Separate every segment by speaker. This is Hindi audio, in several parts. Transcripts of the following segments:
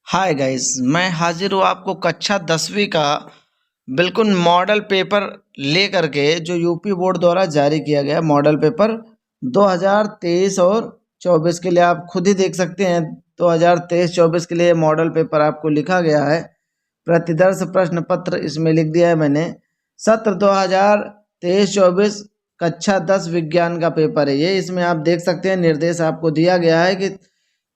Speaker 1: हाय गाइस, मैं हाजिर हूँ आपको कक्षा 10वीं का बिल्कुल मॉडल पेपर लेकर के, जो यूपी बोर्ड द्वारा जारी किया गया मॉडल पेपर 2023 और 24 के लिए। आप खुद ही देख सकते हैं 2023-24 के लिए मॉडल पेपर आपको लिखा गया है। प्रतिदर्श प्रश्न पत्र इसमें लिख दिया है मैंने। सत्र 2023-24 कक्षा 10 विज्ञान का पेपर है ये। इसमें आप देख सकते हैं निर्देश आपको दिया गया है कि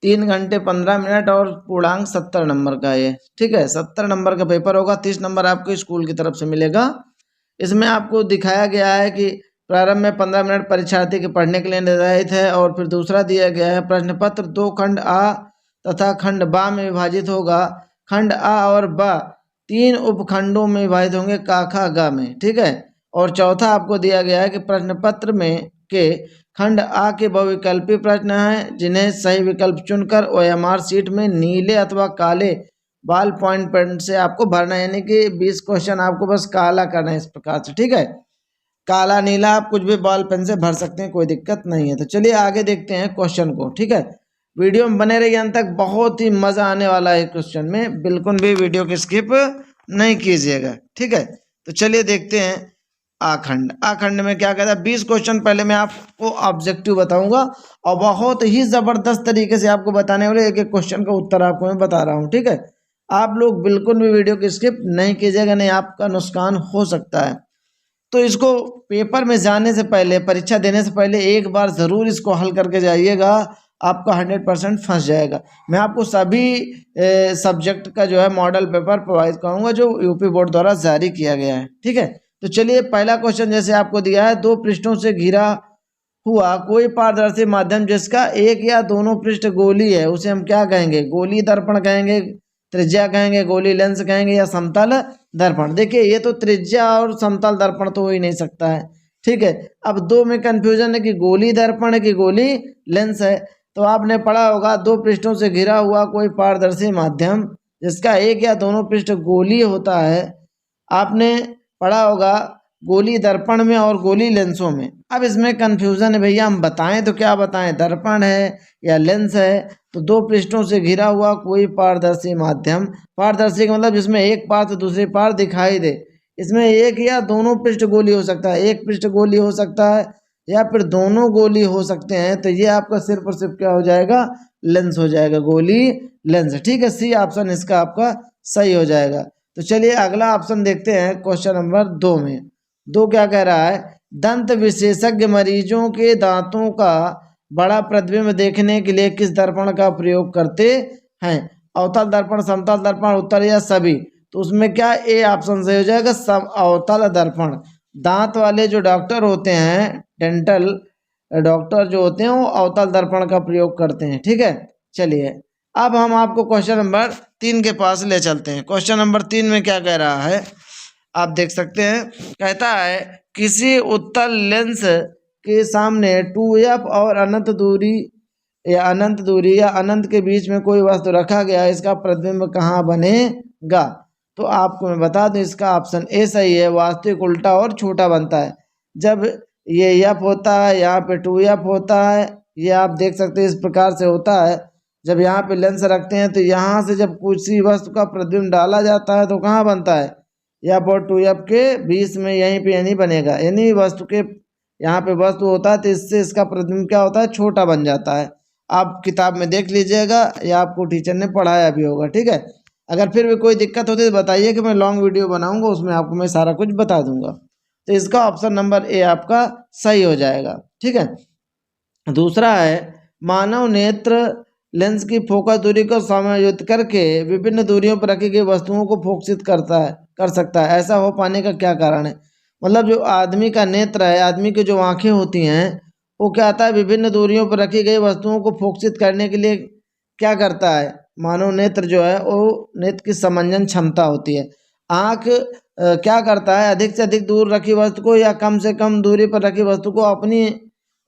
Speaker 1: 3 घंटे 15 मिनट और पूर्णांक 70 नंबर का ये, ठीक है। 70 नंबर का पेपर होगा। 30 नंबर आपको स्कूल की तरफ से मिलेगा। इसमें आपको दिखाया गया है कि प्रारंभ में 15 मिनट परीक्षार्थी के पढ़ने के लिए निर्धारित है, और फिर दूसरा दिया गया है प्रश्न पत्र 2 खंड आ तथा खंड बा में विभाजित होगा। खंड आ और बा 3 उपखंडों में विभाजित होंगे, का खा गा में, ठीक है। और चौथा आपको दिया गया है कि प्रश्न पत्र में के खंड आ के बहुविकल्पी प्रश्न हैं, जिन्हें सही विकल्प चुनकर ओएमआर शीट में नीले अथवा काले बॉल पॉइंट पेन से आपको भरना है। यानी कि 20 क्वेश्चन आपको बस काला करना है इस प्रकार से, ठीक है। काला नीला आप कुछ भी बॉल पेन से भर सकते हैं, कोई दिक्कत नहीं है। तो चलिए आगे देखते हैं क्वेश्चन को, ठीक है। वीडियो में बने रहिए अंत तक, बहुत ही मजा आने वाला है क्वेश्चन में। बिल्कुल भी वीडियो की स्किप नहीं कीजिएगा, ठीक है। तो चलिए देखते हैं आखंड। आखंड में क्या कहता है, 20 क्वेश्चन पहले मैं आपको ऑब्जेक्टिव बताऊंगा, और बहुत ही जबरदस्त तरीके से आपको बताने वाले एक एक क्वेश्चन का उत्तर आपको मैं बता रहा हूँ, ठीक है। आप लोग बिल्कुल भी वीडियो की स्किप नहीं कीजिएगा, नहीं आपका नुकसान हो सकता है। तो इसको पेपर में जाने से पहले, परीक्षा देने से पहले एक बार ज़रूर इसको हल करके जाइएगा, आपका 100% फंस जाएगा। मैं आपको सभी सब्जेक्ट का जो है मॉडल पेपर प्रोवाइड करूँगा जो यूपी बोर्ड द्वारा जारी किया गया है, ठीक है। तो चलिए पहला क्वेश्चन जैसे आपको दिया है, 2 पृष्ठों से घिरा हुआ कोई पारदर्शी माध्यम जिसका एक या दोनों पृष्ठ गोली है, उसे हम क्या कहेंगे? गोली दर्पण कहेंगे, त्रिज्या कहेंगे, गोली लेंस कहेंगे, या समतल दर्पण। देखिए ये तो त्रिज्या और समतल दर्पण तो हो ही नहीं सकता है, ठीक है। अब दो में कंफ्यूजन है कि गोली दर्पण है कि गोली लेंस है। तो आपने पढ़ा होगा 2 पृष्ठों से घिरा हुआ कोई पारदर्शी माध्यम जिसका एक या दोनों पृष्ठ गोली होता है। आपने पढ़ा होगा गोली दर्पण में और गोली लेंसों में। अब इसमें कंफ्यूजन है भैया, हम बताएं तो क्या बताएं, दर्पण है या लेंस है। तो 2 पृष्ठों से घिरा हुआ कोई पारदर्शी माध्यम, पारदर्शी का मतलब जिसमें एक पार तो दूसरे पार दिखाई दे। इसमें एक या दोनों पृष्ठ गोली हो सकता है, एक पृष्ठ गोली हो सकता है, या फिर दोनों गोली हो सकते हैं। तो ये आपका सिर्फ और सिर्फ क्या हो जाएगा? लेंस हो जाएगा, गोली लेंस, ठीक है। सी ऑप्शन इसका आपका सही हो जाएगा। तो चलिए अगला ऑप्शन देखते हैं क्वेश्चन नंबर 2 में। 2 क्या कह रहा है, दंत विशेषज्ञ मरीजों के दांतों का बड़ा प्रतिबिंब देखने के लिए किस दर्पण का प्रयोग करते हैं? अवतल दर्पण, समतल दर्पण, उत्तल या सभी? तो उसमें क्या ए ऑप्शन सही हो जाएगा, सब अवतल दर्पण। दांत वाले जो डॉक्टर होते हैं, डेंटल डॉक्टर जो होते हैं, वो अवतल दर्पण का प्रयोग करते हैं, ठीक है। चलिए अब हम आपको क्वेश्चन नंबर 3 के पास ले चलते हैं। क्वेश्चन नंबर 3 में क्या कह रहा है, आप देख सकते हैं। कहता है किसी उत्तल लेंस के सामने 2f और अनंत दूरी या अनंत के बीच में कोई वस्तु रखा गया, इसका प्रतिबिंब कहाँ बनेगा? तो आपको मैं बता दूं इसका ऑप्शन ए सही है, वास्तविक उल्टा और छोटा बनता है। जब ये f होता है, यहाँ पे 2f होता है, ये आप देख सकते हैं इस प्रकार से होता है। जब यहाँ पे लेंस रखते हैं तो यहाँ से जब किसी वस्तु का प्रतिबिंब डाला जाता है तो कहाँ बनता है? एफ और 2f के बीच में, यहीं पे यानी बनेगा, यानी वस्तु के यहाँ पे वस्तु होता है तो इससे इसका प्रतिबिंब क्या होता है? छोटा बन जाता है। आप किताब में देख लीजिएगा या आपको टीचर ने पढ़ाया भी होगा, ठीक है। अगर फिर भी कोई दिक्कत होती है तो बताइए कि मैं लॉन्ग वीडियो बनाऊंगा, उसमें आपको मैं सारा कुछ बता दूंगा। तो इसका ऑप्शन नंबर ए आपका सही हो जाएगा, ठीक है। दूसरा है मानव नेत्र लेंस की फोकस दूरी को समायोजित करके विभिन्न दूरियों पर रखी गई वस्तुओं को फोकसित कर सकता है। ऐसा हो पाने का क्या कारण है? मतलब जो आदमी का नेत्र है, आदमी की जो आंखें होती हैं, वो क्या आता है, विभिन्न दूरियों पर रखी गई वस्तुओं को फोकसित करने के लिए क्या करता है? मानव नेत्र जो है वो नेत्र की समंजन क्षमता होती है। आँख क्या करता है, अधिक से अधिक दूर रखी वस्तु को या कम से कम दूरी पर रखी वस्तु को अपनी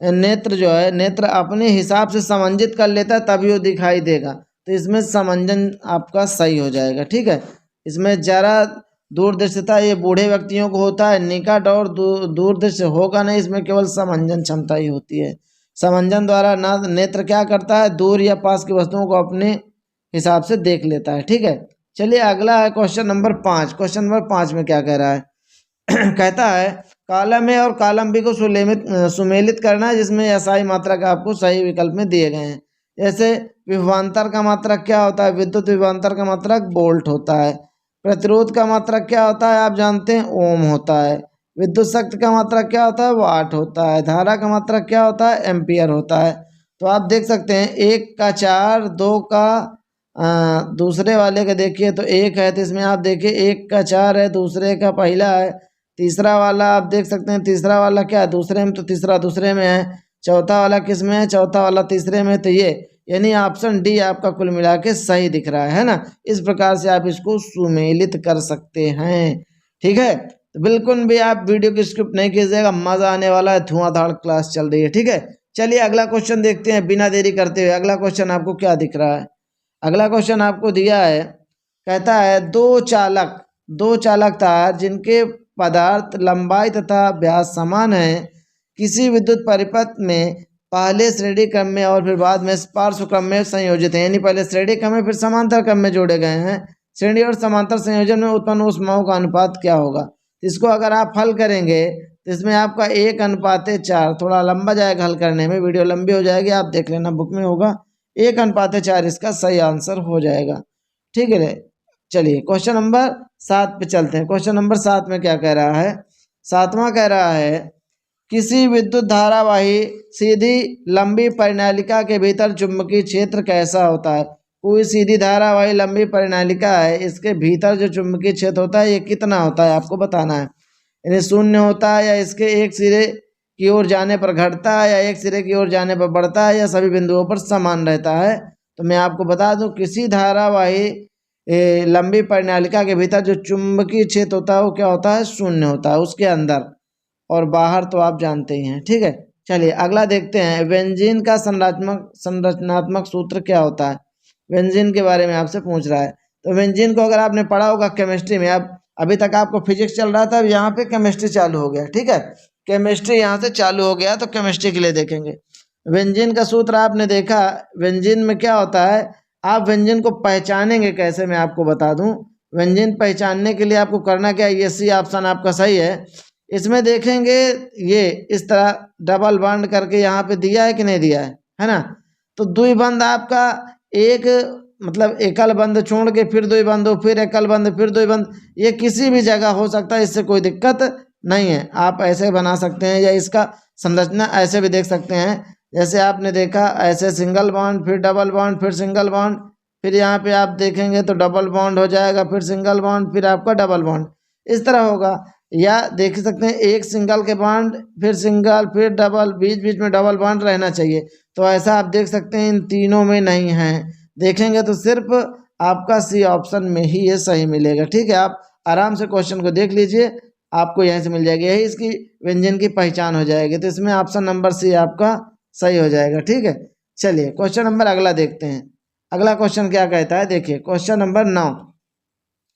Speaker 1: नेत्र जो है, नेत्र अपने हिसाब से समंजित कर लेता है, तभी वो दिखाई देगा। तो इसमें समंजन आपका सही हो जाएगा, ठीक है। इसमें जरा दूरदृष्टिता ये बूढ़े व्यक्तियों को होता है, निकट और दूरदृष्टि होगा नहीं, इसमें केवल समंजन क्षमता ही होती है। समंजन द्वारा ना नेत्र क्या करता है, दूर या पास की वस्तुओं को अपने हिसाब से देख लेता है। ठीक है, चलिए अगला है क्वेश्चन नंबर 5। क्वेश्चन नंबर 5 में क्या कह रहा है कहता है कॉलम ए और कॉलम बी को सुमेलित करना है, जिसमें एसआई मात्रक आपको सही विकल्प में दिए गए हैं। जैसे विभवांतर का मात्रक क्या होता है, विद्युत विभवांतर का मात्रक वोल्ट होता है। प्रतिरोध का मात्रक क्या होता है, आप जानते हैं ओम होता है। विद्युत शक्ति का मात्रक क्या होता है, वाट होता है। धारा का मात्रक क्या होता है, एम्पियर होता है। तो आप देख सकते हैं 1 का 4, 2 का दूसरे वाले का देखिए तो 1 है, तो इसमें आप देखिए 1 का 4 है, दूसरे का पहला है। तीसरा वाला आप देख सकते हैं, तीसरा वाला क्या है, दूसरे में, तो तीसरा दूसरे में है। चौथा वाला किस में है, चौथा वाला तीसरे में। तो ये यानी ऑप्शन डी आपका कुल मिला के सही दिख रहा है ना। इस प्रकार से आप इसको सुमेलित कर सकते हैं। ठीक है, तो बिल्कुल भी आप वीडियो की स्किप नहीं कीजिएगा, मजा आने वाला है, धुआंधार क्लास चल रही है। ठीक है, चलिए अगला क्वेश्चन देखते हैं बिना देरी करते हुए। अगला क्वेश्चन आपको क्या दिख रहा है, अगला क्वेश्चन आपको दिया है, कहता है दो चालक तार जिनके पदार्थ लंबाई तथा व्यास समान है, किसी विद्युत परिपथ में पहले श्रेणी क्रम में और फिर बाद में पार्श्व क्रम में संयोजित है। यानी पहले श्रेणी क्रम में फिर समांतर क्रम में जोड़े गए हैं। श्रेणी और समांतर संयोजन में उत्पन्न ऊष्माओं का अनुपात क्या होगा। इसको अगर आप हल करेंगे तो इसमें आपका 1:4, थोड़ा लंबा जाएगा हल करने में, वीडियो लंबी हो जाएगी, आप देख लेना बुक में होगा। 1:4 इसका सही आंसर हो जाएगा। ठीक है, चलिए क्वेश्चन नंबर 7 पे चलते हैं। क्वेश्चन नंबर 7 में क्या कह रहा है, 7वां कह रहा है किसी विद्युत धारावाही सीधी लंबी परिनालिका के भीतर चुंबकीय क्षेत्र कैसा होता है। कोई सीधी धारावाही लंबी परिनालिका है, इसके भीतर जो चुंबकीय क्षेत्र होता है ये कितना होता है आपको बताना है। यानी 0 होता है, या इसके एक सिरे की ओर जाने पर घटता है, या एक सिरे की ओर जाने पर बढ़ता है, या सभी बिंदुओं पर समान रहता है। तो मैं आपको बता दूं किसी धारावाही लंबी परिनालिका के भीतर जो चुंबकीय क्षेत्र होता है वो क्या होता है, 0 होता है। उसके अंदर और बाहर तो आप जानते ही हैं। ठीक है, चलिए अगला देखते हैं, बेंजीन का संरचनात्मक सूत्र क्या होता है। बेंजीन के बारे में आपसे पूछ रहा है। तो बेंजीन को अगर आपने पढ़ा होगा केमिस्ट्री में, अब अभी तक आपको फिजिक्स चल रहा था, अब यहाँ पे केमिस्ट्री चालू हो गया। ठीक है, केमिस्ट्री यहाँ से चालू हो गया, तो केमिस्ट्री के लिए देखेंगे। बेंजीन का सूत्र आपने देखा, बेंजीन में क्या होता है, आप व्यंजन को पहचानेंगे कैसे मैं आपको बता दूं। व्यंजन पहचानने के लिए आपको करना क्या है, ये सी ऑप्शन आपका सही है। इसमें देखेंगे ये इस तरह डबल बॉन्ड करके यहाँ पे दिया है कि नहीं दिया है ना। तो द्विबंध आपका एक मतलब एकल बंध छोड़ के फिर द्विबंध हो, फिर एकल बंध, फिर द्विबंध, ये किसी भी जगह हो सकता है, इससे कोई दिक्कत नहीं है। आप ऐसे बना सकते हैं, या इसका संरचना ऐसे भी देख सकते हैं। जैसे आपने देखा ऐसे सिंगल बॉन्ड, फिर डबल बॉन्ड, फिर सिंगल बॉन्ड, फिर यहाँ पे आप देखेंगे तो डबल बॉन्ड हो जाएगा, फिर सिंगल बॉन्ड, फिर आपका डबल बॉन्ड, इस तरह होगा। या देख सकते हैं एक सिंगल के बॉन्ड, फिर सिंगल, फिर डबल, बीच बीच में डबल बॉन्ड रहना चाहिए। तो ऐसा आप देख सकते हैं इन तीनों में नहीं है। देखेंगे तो सिर्फ आपका सी ऑप्शन में ही ये सही मिलेगा। ठीक है, आप आराम से क्वेश्चन को देख लीजिए, आपको यहीं से मिल जाएगी, यही इसकी व्यंजन की पहचान हो जाएगी। तो इसमें ऑप्शन नंबर सी आपका सही हो जाएगा। ठीक है, चलिए क्वेश्चन नंबर अगला देखते हैं। अगला क्वेश्चन क्या कहता है, देखिए क्वेश्चन नंबर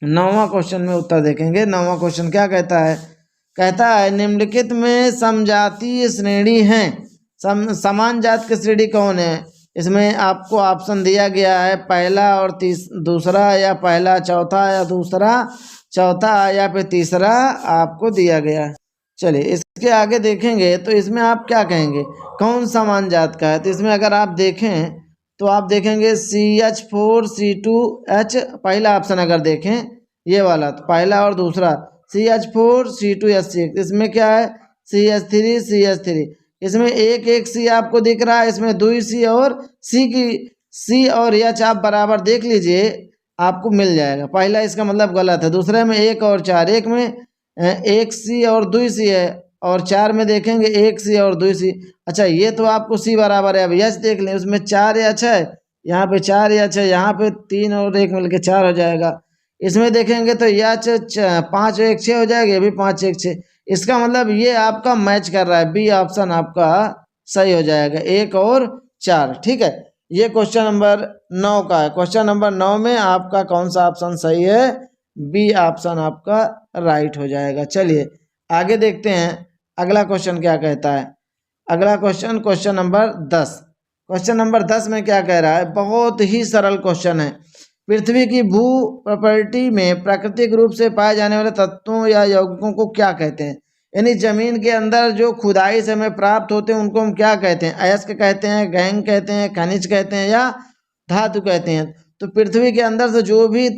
Speaker 1: 9वां क्वेश्चन में उत्तर देखेंगे। 9वां क्वेश्चन क्या कहता है, कहता है निम्नलिखित में समजातीय श्रेणी है, समान जात की श्रेणी कौन है। इसमें आपको ऑप्शन दिया गया है पहला और दूसरा, या पहला चौथा, या दूसरा चौथा, या फिर तीसरा आपको दिया गया है। चलिए इसके आगे देखेंगे तो इसमें आप क्या कहेंगे, कौन समान जात का है। तो इसमें अगर आप देखें तो आप देखेंगे CH4C2H, पहला ऑप्शन अगर देखें ये वाला, तो पहला और दूसरा CH4C2H6, इसमें क्या है CH3, इसमें एक सी आपको दिख रहा है, इसमें 2 सी, और सी और H आप बराबर देख लीजिए आपको मिल जाएगा। पहला इसका मतलब गलत है, दूसरे में 1 और 4, एक में 1 सी और 2 सी है, और 4 में देखेंगे 1 सी और 2 सी। अच्छा ये तो आपको सी बराबर है। अब H देख लें, उसमें 4 H है, यहाँ पे 4 H है, यहाँ पे 3 और 1 मिलके 4 हो जाएगा। इसमें देखेंगे तो H 5 और 1 6 हो जाएगा, ये भी 5 1 6। इसका मतलब ये आपका मैच कर रहा है, बी ऑप्शन आपका सही हो जाएगा, 1 और 4। ठीक है, ये क्वेश्चन नंबर 9 का है। क्वेश्चन नंबर 9 में आपका कौन सा ऑप्शन सही है, बी ऑप्शन आपका राइट हो जाएगा। चलिए आगे देखते हैं अगला क्वेश्चन क्या कहता है। अगला question, question number 10। Question number 10 में क्या कह रहा है, बहुत ही सरल क्वेश्चन है। पृथ्वी की भू प्रॉपर्टी में प्राकृतिक रूप से पाए जाने वाले तत्वों या यौगिकों को क्या कहते हैं? यानी जमीन के अंदर जो खुदाई से हमें प्राप्त होते हैं उनको हम क्या कहते हैं? अयस्क कहते हैं, गैंग कहते हैं, खनिज कहते हैं या धातु कहते हैं? तो पृथ्वी के अंदर से जो भी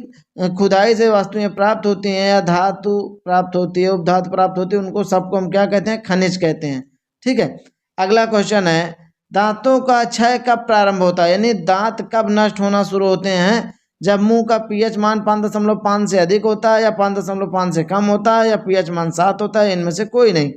Speaker 1: खुदाई से वस्तुएं प्राप्त होती हैं या धातु प्राप्त होती है, उपधातु प्राप्त होती है, उनको सबको हम क्या कहते हैं? खनिज कहते हैं। ठीक है। अगला क्वेश्चन है, दांतों का क्षय कब प्रारंभ होता है? यानी दांत कब नष्ट होना शुरू होते हैं? जब मुंह का पीएच मान 5.5 से अधिक होता है या 5.5 से कम होता है या पीएच मान 7 होता है, इनमें से कोई नहीं।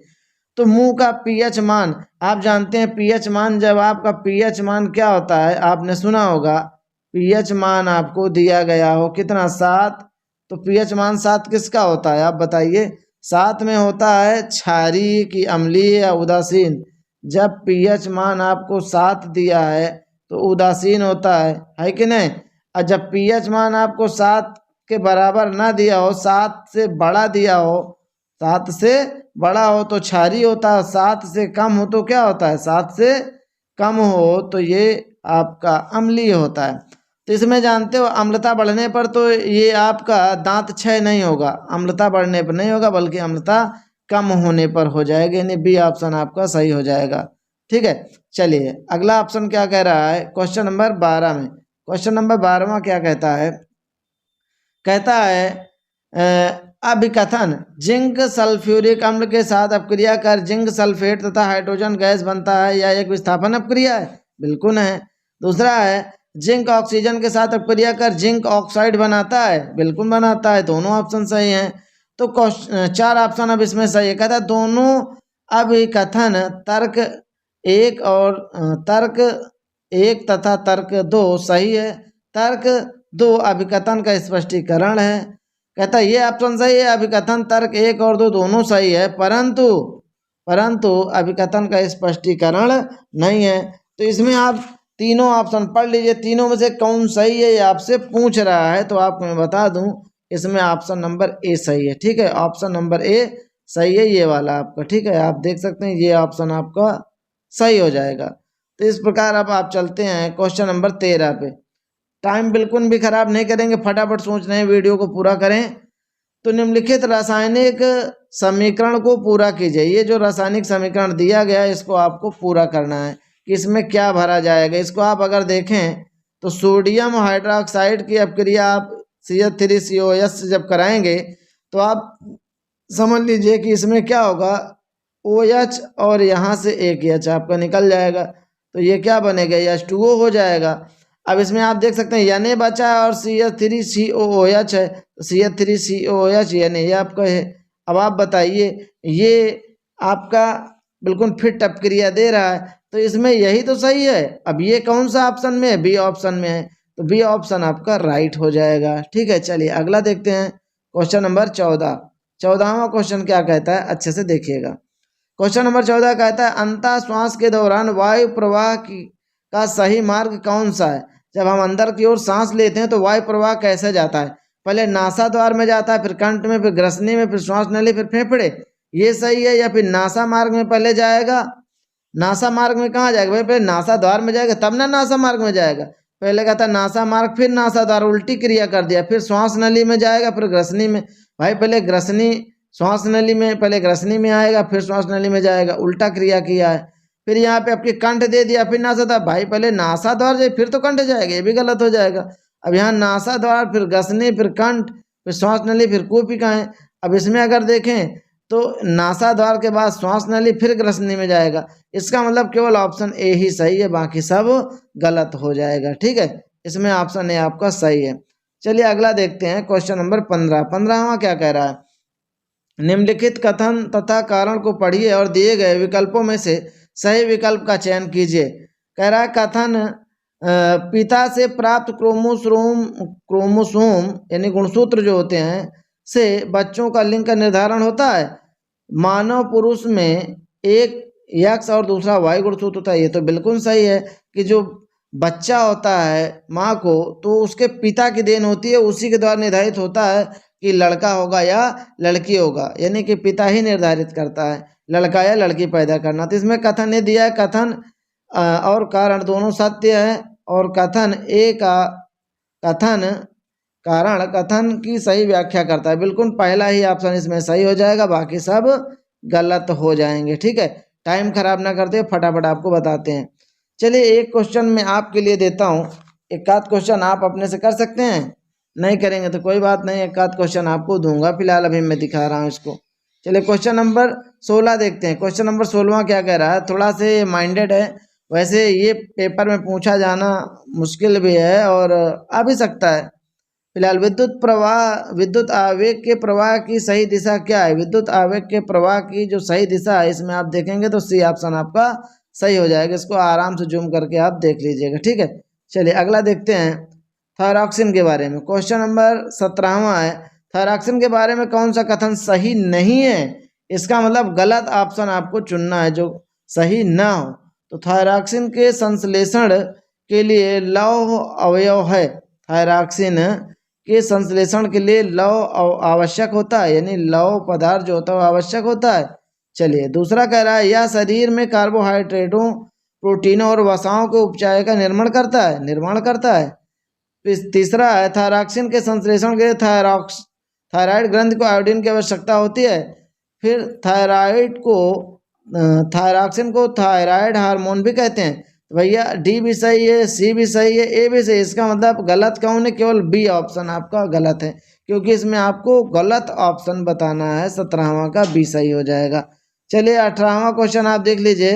Speaker 1: तो मुंह का पीएच मान, आप जानते हैं पीएच मान, जब आपका पीएच मान क्या होता है, आपने सुना होगा पीएच मान आपको दिया गया हो कितना, 7। तो पीएच मान 7 किसका होता है आप बताइए? 7 में होता है क्षारीय की, अम्लीय या उदासीन। जब पीएच मान आपको 7 दिया है तो उदासीन होता है कि नहीं? और जब पीएच मान आपको 7 के बराबर ना दिया हो, 7 से बड़ा दिया हो, 7 से बड़ा हो तो क्षारीय होता है, 7 से कम हो तो क्या होता है? 7 से कम हो तो ये आपका अम्लीय होता है। तो इसमें जानते हो अम्लता बढ़ने पर तो ये आपका दांत क्षय नहीं होगा, अम्लता बढ़ने पर नहीं होगा, बल्कि अम्लता कम होने पर हो जाएगा। यानी बी ऑप्शन आपका सही हो जाएगा। ठीक है। चलिए अगला ऑप्शन क्या कह रहा है, क्वेश्चन नंबर 12 में। क्वेश्चन नंबर 12वां क्या कहता है? कहता है अभिकथन, जिंक सल्फ्यूरिक अम्ल के साथ अपक्रिया कर जिंक सल्फेट तथा हाइड्रोजन गैस बनता है, या एक विस्थापन अपक्रिया है? बिल्कुल है। दूसरा है, जिंक ऑक्सीजन के साथ अपक्रिया कर जिंक ऑक्साइड बनाता है? बिल्कुल बनाता है। दोनों ऑप्शन सही हैं। तो 4 ऑप्शन अब इसमें सही है। कहता है दोनों अभिकथन तर्क 1 और तर्क 1 तथा तर्क 2 सही है। तर्क 2 अभिकथन का स्पष्टीकरण है। कहता है ये ऑप्शन सही है, अभिकथन तर्क 1 और 2 दोनों सही है, परंतु अभिकथन का स्पष्टीकरण नहीं है। तो इसमें आप तीनों ऑप्शन पढ़ लीजिए, तीनों में से कौन सही है ये आपसे पूछ रहा है, तो आपको मैं बता दूं इसमें ऑप्शन नंबर ए सही है। ठीक है, ऑप्शन नंबर ए सही है, ये वाला आपका। ठीक है, आप देख सकते हैं ये ऑप्शन आपका सही हो जाएगा। तो इस प्रकार अब आप चलते हैं क्वेश्चन नंबर 13 पे। टाइम बिल्कुल भी खराब नहीं करेंगे, फटाफट सोच रहे हैं, वीडियो को पूरा करें। तो निम्नलिखित रासायनिक समीकरण को पूरा कीजिए। ये जो रासायनिक समीकरण दिया गया है इसको आपको पूरा करना है कि इसमें क्या भरा जाएगा। इसको आप अगर देखें तो सोडियम हाइड्रोक्साइड की अपक्रिया आप CH3COS जब कराएंगे तो आप समझ लीजिए कि इसमें क्या होगा, OH और यहाँ से एक H आपका निकल जाएगा, तो ये क्या बनेगा, H2O हो जाएगा। अब इसमें आप देख सकते हैं Na बचा है और CH3COOH है, तो CH3COOH ये आपका है। अब आप बताइए, ये आपका बिल्कुल फिट अपक्रिया दे रहा है, तो इसमें यही तो सही है। अब ये कौन सा ऑप्शन में है? बी ऑप्शन में है, तो बी ऑप्शन आपका राइट हो जाएगा। ठीक है, चलिए अगला देखते हैं क्वेश्चन नंबर 14। 14वां क्वेश्चन क्या कहता है, अच्छे से देखिएगा। क्वेश्चन नंबर 14 कहता है अंतः श्वास के दौरान वायु प्रवाह का सही मार्ग कौन सा है? जब हम अंदर की ओर सांस लेते हैं तो वायु प्रवाह कैसे जाता है? पहले नासा द्वार में जाता है, फिर कंठ में, फिर ग्रसनी में, फिर श्वास नली, फिर फेफड़े। ये सही है, या फिर नासा मार्ग में पहले जाएगा? नासा मार्ग में कहाँ जाएगा भाई? पहले नासा द्वार में जाएगा तब ना नासा मार्ग में जाएगा। पहले कहता है नासा मार्ग, फिर नासा द्वार, उल्टी क्रिया कर दिया। फिर श्वास नली में जाएगा, फिर ग्रसनी में। भाई पहले ग्रसनी, श्वास नली में, पहले ग्रसनी में आएगा, फिर श्वास नली में जाएगा, उल्टा क्रिया किया है। फिर यहाँ पे आपके कंठ दे दिया, फिर नासा द्वार। भाई पहले नासा द्वार जाए फिर तो कंठ जाएगा, ये भी गलत हो जाएगा। अब यहाँ नासा द्वार, फिर ग्रसनी, फिर कंठ, फिर श्वास नली, फिर कोशिकाएं। अब इसमें अगर देखें तो नासा द्वार के बाद श्वास नली, फिर ग्रसनी में जाएगा। इसका मतलब केवल ऑप्शन ए ही सही है, बाकी सब गलत हो जाएगा। ठीक है, इसमें ऑप्शन ए आपका सही है। चलिए अगला देखते हैं क्वेश्चन नंबर 15। 15वां क्या कह रहा है, निम्नलिखित कथन तथा कारण को पढ़िए और दिए गए विकल्पों में से सही विकल्प का चयन कीजिए। कह रहा है कथन पिता से प्राप्त क्रोमोसोम यानी गुणसूत्र जो होते हैं से बच्चों का लिंग का निर्धारण होता है। मानव पुरुष में एक X और दूसरा Y गुणसूत्र होता है। ये तो बिल्कुल सही है कि जो बच्चा होता है माँ को, तो उसके पिता की देन होती है, उसी के द्वारा निर्धारित होता है कि लड़का होगा या लड़की होगा, यानी कि पिता ही निर्धारित करता है लड़का या लड़की पैदा करना। तो इसमें कथन ने दिया है, कथन और कारण दोनों सत्य है, और कथन ए का कथन कारण कथन की सही व्याख्या करता है। बिल्कुल पहला ही ऑप्शन इसमें सही हो जाएगा, बाकी सब गलत हो जाएंगे। ठीक है, टाइम खराब ना करते, फटाफट आपको बताते हैं। चलिए एक क्वेश्चन मैं आपके लिए देता हूँ, एक आध क्वेश्चन आप अपने से कर सकते हैं, नहीं करेंगे तो कोई बात नहीं, एक आध क्वेश्चन आपको दूंगा, फिलहाल अभी मैं दिखा रहा हूँ इसको। चलिए क्वेश्चन नंबर 16 देखते हैं। क्वेश्चन नंबर 16 क्या कह रहा है, थोड़ा से माइंडेड है, वैसे ये पेपर में पूछा जाना मुश्किल भी है और आ भी सकता है। फिलहाल विद्युत आवेग के प्रवाह की सही दिशा क्या है? विद्युत आवेग के प्रवाह की जो सही दिशा है, इसमें आप देखेंगे तो सी ऑप्शन आपका सही हो जाएगा। इसको आराम से जूम करके आप देख लीजिएगा। ठीक है, चलिए अगला देखते हैं थायरॉक्सिन के बारे में। क्वेश्चन नंबर 17वां है, थायरॉक्सिन के बारे में कौन सा कथन सही नहीं है? इसका मतलब गलत ऑप्शन आपको चुनना है जो सही ना हो। तो थायरॉक्सिन के संश्लेषण के लिए लौह अवयव है, थायरॉक्सिन के संश्लेषण के लिए लौह आवश्यक होता है, यानी लौह पदार्थ जो होता है वो आवश्यक होता है। चलिए दूसरा कह रहा है, यह शरीर में कार्बोहाइड्रेटों, प्रोटीनों और वसाओं के उपचाय का निर्माण करता है। तीसरा है, थायरॉक्सिन के संश्लेषण के लिए थायराइड ग्रंथि को आयोडीन की आवश्यकता होती है। फिर थायरॉक्सिन को थायराइड हार्मोन भी कहते हैं। तो भैया डी भी सही है, सी भी सही है, ए भी सही है। इसका मतलब गलत कौन है? केवल बी ऑप्शन आपका गलत है, क्योंकि इसमें आपको गलत ऑप्शन बताना है। 17वां का बी सही हो जाएगा। चलिए 18वां क्वेश्चन आप देख लीजिए।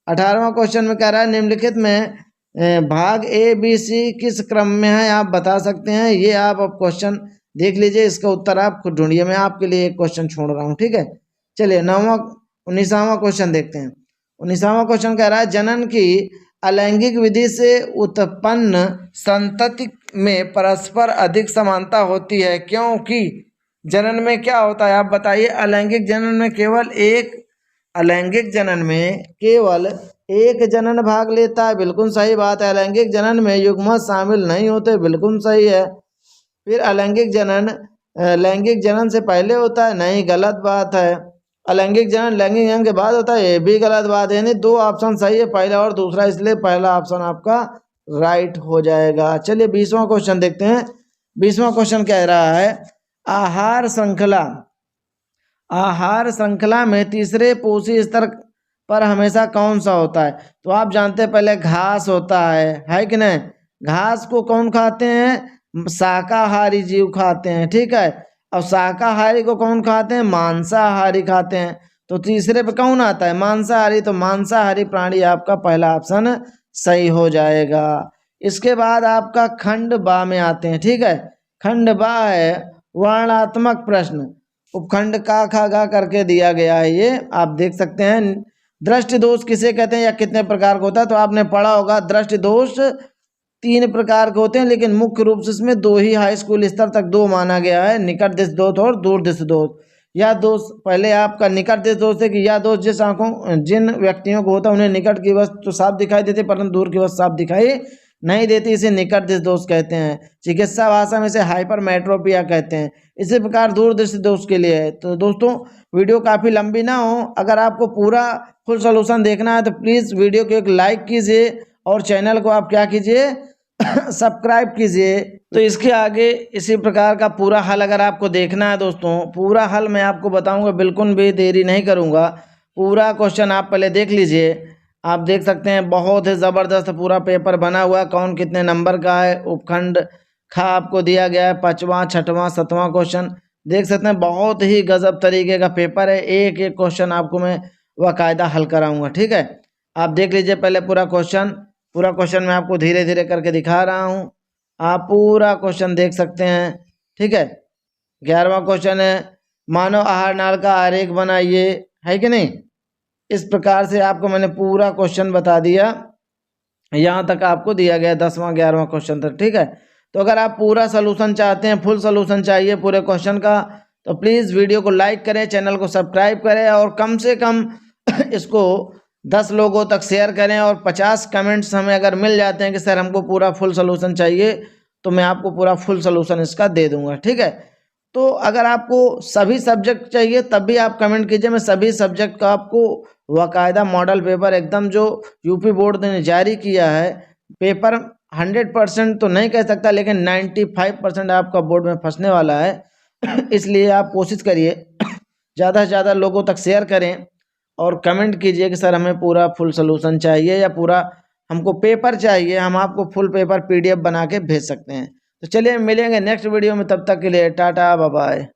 Speaker 1: 18वां क्वेश्चन में कह रहा है, निम्नलिखित में भाग ए बी सी किस क्रम में है, आप बता सकते हैं। ये आप अब क्वेश्चन देख लीजिए, इसका उत्तर आप खुद ढूंढिए, मैं आपके लिए एक क्वेश्चन छोड़ रहा हूँ। ठीक है, चलिए 19वां क्वेश्चन देखते हैं। 19वां क्वेश्चन कह रहा है, जनन की अलैंगिक विधि से उत्पन्न संतति में परस्पर अधिक समानता होती है, क्योंकि जनन में क्या होता है आप बताइए। अलैंगिक जनन में केवल एक जनन भाग लेता है, बिल्कुल सही बात है। अलैंगिक जनन में युग्मज शामिल नहीं होते, बिल्कुल सही है। फिर अलैंगिक जनन लैंगिक जनन से पहले होता है, नहीं, गलत बात है। अलैंगिक जनन लैंगिक जनन के बाद होता है, ये भी गलत बात है। यानी दो ऑप्शन सही है, पहला और दूसरा, इसलिए पहला ऑप्शन आपका राइट हो जाएगा। चलिए 20वां क्वेश्चन देखते हैं। 20वां क्वेश्चन कह रहा है, आहार श्रृंखला में तीसरे पोषी स्तर पर हमेशा कौन सा होता है? तो आप जानते हैं पहले घास होता है कि नहीं। घास को कौन खाते हैं? शाकाहारी जीव खाते हैं। ठीक है, और शाकाहारी को कौन खाते हैं? मांसाहारी खाते हैं। तो तीसरे पे कौन आता है? मांसाहारी। तो मांसाहारी प्राणी आपका पहला ऑप्शन सही हो जाएगा। इसके बाद आपका खंड बा में आते हैं। ठीक है, खंड बा है वर्णात्मक प्रश्न, उपखंड का खा गा करके दिया गया है, ये आप देख सकते हैं। दृष्टि दोष किसे कहते हैं या कितने प्रकार का होता है? तो आपने पढ़ा होगा, दृष्टि दोष 3 प्रकार के होते हैं, लेकिन मुख्य रूप से इसमें 2 ही हाई स्कूल स्तर तक 2 माना गया है, निकट दृष्टि दोष और दूर दृष्टि दोष। यह दोष पहले आपका निकट दृष्टि दोष है कि यह दोष जिन व्यक्तियों को होता है उन्हें निकट की वस्तु साफ दिखाई देती है परंतु दूर की वस्तु साफ दिखाई नहीं देती, इसे निकट दृष्टि दोष कहते हैं। चिकित्सा भाषा में इसे हाइपरमेट्रोपिया कहते हैं। इसी प्रकार दूर दृष्टि दोष के लिए है। तो दोस्तों वीडियो काफ़ी लंबी ना हो, अगर आपको पूरा फुल सोल्यूशन देखना है तो प्लीज़ वीडियो को एक लाइक कीजिए और चैनल को आप क्या कीजिए सब्सक्राइब कीजिए। तो इसके आगे इसी प्रकार का पूरा हल अगर आपको देखना है दोस्तों, पूरा हल मैं आपको बताऊंगा, बिल्कुल भी देरी नहीं करूंगा। पूरा क्वेश्चन आप पहले देख लीजिए। आप देख सकते हैं बहुत ही ज़बरदस्त पूरा पेपर बना हुआ है, कौन कितने नंबर का है। उपखंड खा आपको दिया गया है 5वां 6वां 7वां क्वेश्चन, देख सकते हैं बहुत ही गजब तरीके का पेपर है। एक एक क्वेश्चन आपको मैं बाकायदा हल कराऊंगा। ठीक है, आप देख लीजिए पहले पूरा क्वेश्चन मैं आपको धीरे धीरे करके दिखा रहा हूँ, आप पूरा क्वेश्चन देख सकते हैं। ठीक है, 11वां क्वेश्चन है, मानव आहार नाल का आरेख बनाइए, है कि नहीं। इस प्रकार से आपको मैंने पूरा क्वेश्चन बता दिया, यहाँ तक आपको दिया गया 10वां 11वां क्वेश्चन तक। ठीक है, तो अगर आप पूरा सलूशन चाहते हैं, फुल सलूशन चाहिए पूरे क्वेश्चन का, तो प्लीज़ वीडियो को लाइक करें, चैनल को सब्सक्राइब करें और कम से कम इसको 10 लोगों तक शेयर करें। और 50 कमेंट्स हमें अगर मिल जाते हैं कि सर हमको पूरा फुल सलूशन चाहिए, तो मैं आपको पूरा फुल सलूशन इसका दे दूंगा। ठीक है, तो अगर आपको सभी सब्जेक्ट चाहिए तब भी आप कमेंट कीजिए, मैं सभी सब्जेक्ट का आपको बाकायदा मॉडल पेपर एकदम जो यूपी बोर्ड ने जारी किया है, पेपर 100% तो नहीं कह सकता लेकिन 95% आपका बोर्ड में फंसने वाला है। इसलिए आप कोशिश करिए ज़्यादा से ज़्यादा लोगों तक शेयर करें और कमेंट कीजिए कि सर हमें पूरा फुल सोल्यूशन चाहिए या पूरा हमको पेपर चाहिए, हम आपको फुल पेपर PDF बना के भेज सकते हैं। तो चलिए मिलेंगे नेक्स्ट वीडियो में, तब तक के लिए टाटा बाय बाय।